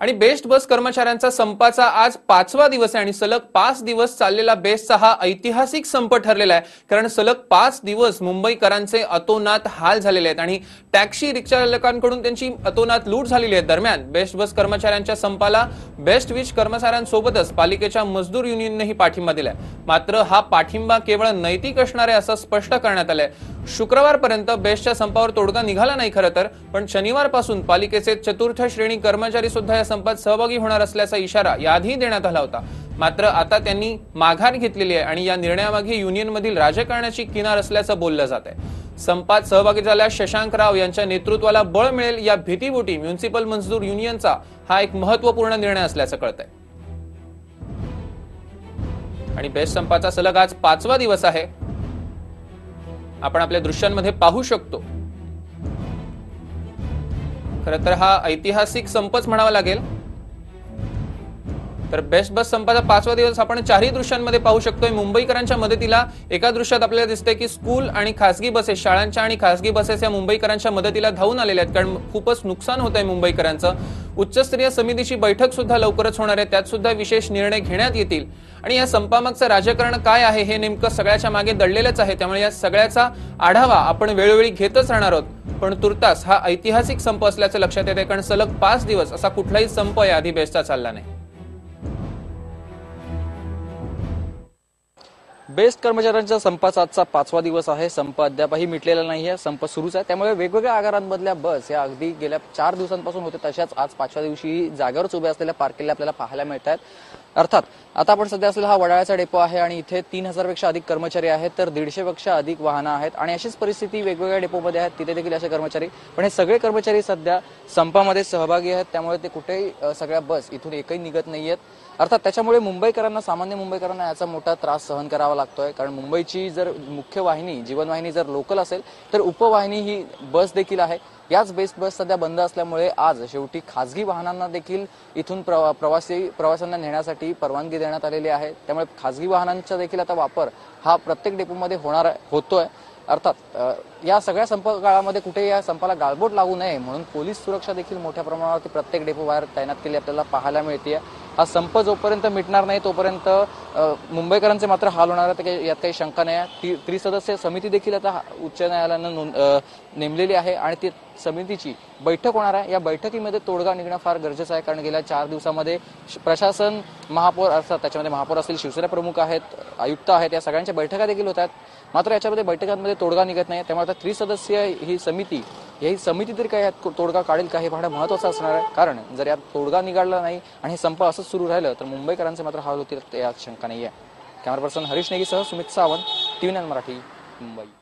आणि बेस्ट बस कर्मचाऱ्यांचा संपाचा आज 5वा दिवस आहे आणि सलग 5 दिवस चाललेला बेस्टचा हा ऐतिहासिक संप ठरलेला आहे। कारण सलग 5 दिवस मुंबईकरांचे अतोनात हाल झालेले आहेत आणि टॅक्सी रिक्षा चालकांकडून त्यांची अतोनात लूट झालेली आहे। दरम्यान बेस्ट बस कर्मचाऱ्यांच्या संपाला बेस्ट वीज कर्मचाऱ्यांसोबतच पालिकेच्या मजदूर युनियननेही पाठिंबा दिलाय। मात्र हा पाठिंबा केवळ नैतिक असणार आहे असं स्पष्ट करण्यात आलंय। शुक्रवारपर्यंत बेस्टच्या संपावर तोडगा निघाला नाही खरं तर, पण शनिवारपासून पालिकेचे चतुर्थ श्रेणी कर्मचारी सुद्धा या संपात सहभागी होणार असल्याचा इशारा याआधी देण्यात आला होता। मात्र आता त्यांनी माघार घेतलेली आहे आणि या निर्णयामागे युनियनमधील राजकारणाची किनार असल्याचं बोललं जात आहे। संपात सहभागी झालेल्या शशांक राव यांच्या नेतृत्वाला बळ मिळेल या भीतीपोटी म्युनिसिपल मजदूर युनियनचा हा एक महत्त्वपूर्ण निर्णय असल्याचं कळतंय। आणि बेस्ट संपाचा सलग आज 5वा दिवस आहे। आपण आपल्या दृश्यांमध्ये पाहू शकतो। खरं तर हा ऐतिहासिक संपच म्हणावा लागेल। तर बेस्ट बस संपाचा 5वा दिवस आपण चारही दृश्यांमध्ये पाहू शकतोय। मुंबईकरांच्या मदतीला एका दृश्यात आपल्याला दिसतंय की स्कूल आणि खासगी बसेस, शाळांच्या आणि खासगी बसेस या मुंबईकरांच्या मदतीला धावून आलेल्या आहेत, कारण खूपच नुकसान होत आहे मुंबईकरांचं। उच्चस्तरीय समितीची बैठक सुद्धा लवकरच होणार आहे, त्यात सुद्धा विशेष निर्णय घेण्यात येतील। आणि या संपामागचं राजकारण काय आहे हे नेमकं सगळ्याच्या मागे दडलेलंच आहे, त्यामुळे या सगळ्याचा आढावा आपण वेळोवेळी घेतच राहणार आहोत। पण तुर्तास हा ऐतिहासिक संप असल्याचं लक्षात येते, कारण सलग 5 दिवस असा कुठलाही संप याआधी बेस्टचा चालला नाही। बेस्ट कर्मचाऱ्यांच्या संपाचा आजचा 5वा दिवस आहे। संप अद्यापही मिटलेला नाहीये, संप सुरूच आहे। त्यामुळे वेगवेगळ्या आगारांमधल्या बस या अगदी गेल्या 4 दिवसांपासून होते तशाच आज 5व्या दिवशी जागेवरच उभ्या असलेल्या पार्किंगला आपल्याला पाहायला मिळत आहेत। अर्थात आता आपण सध्या असलेला हा वडाळ्याचा डेपो आहे आणि इथे 3000 पेक्षा अधिक कर्मचारी आहेत, तर 150 पेक्षा अधिक वाहनं आहेत आणि अशीच परिस्थिती वेगवेगळ्या डेपोमध्ये आहेत, तिथे देखील असे कर्मचारी। पण हे सगळे कर्मचारी सध्या संपामध्ये सहभागी आहेत, त्यामुळे ते कुठेही सगळ्या बस इथून एकही निघत नाहीयेत। अर्थात त्याच्यामुळे मुंबईकरांना, सामान्य मुंबईकरांना याचा मोठा त्रास सहन करावा लागतोय, कारण मुंबईची जर मुख्य वाहिनी, जीवनवाहिनी जर लोकल असेल तर उपवाहिनी ही बस देखील आहे। याच बेस्ट बस सध्या बंद असल्यामुळे आज शेवटी खासगी वाहनांना देखील इथून प्रवाशांना नेण्यासाठी परवानगी देण्यात आलेली आहे। त्यामुळे खासगी वाहनांचा देखील आता वापर हा प्रत्येक डेपोमध्ये होतोय। अर्थात या सगळ्या संप काळामध्ये कुठे या संपाला गाळबोट लागू नये म्हणून पोलीस सुरक्षा देखील मोठ्या प्रमाणावरती प्रत्येक डेपो बाहेर तैनात केली आपल्याला पाहायला मिळते। हा संप जोपर्यंत मिटणार नाही तोपर्यंत मुंबईकरांचे मात्र हाल होणार आहेत, यात काही शंका नाही। त्रिसदस्यीय समिती देखील आता उच्च न्यायालयानं नेमलेली आहे आणि ती समितीची बैठक होणार आहे। या बैठकीमध्ये तोडगा निघणं फार गरजेचं आहे, कारण गेल्या 4 दिवसामध्ये प्रशासन, महापौर, अर्थात त्याच्यामध्ये महापौर असतील, शिवसेना प्रमुख आहेत, आयुक्त आहेत, या सगळ्यांच्या बैठका देखील होत आहेत। मात्र याच्यामध्ये बैठकांमध्ये तोडगा निघत नाही, त्यामुळे आता त्रिसदस्यीय ही समिती तरी काय तोडगा काढेल का हे पाहणं महत्त्वाचं असणार आहे। कारण जर यात तोडगा निघाला नाही आणि हे संप असंच सुरू राहिलं तर मुंबईकरांचे मात्र हाल होतील यात शंका नाही आहे। कॅमेरा पर्सन हरीश नेगीसह सुमित सावंत, TV9 मराठी, मुंबई।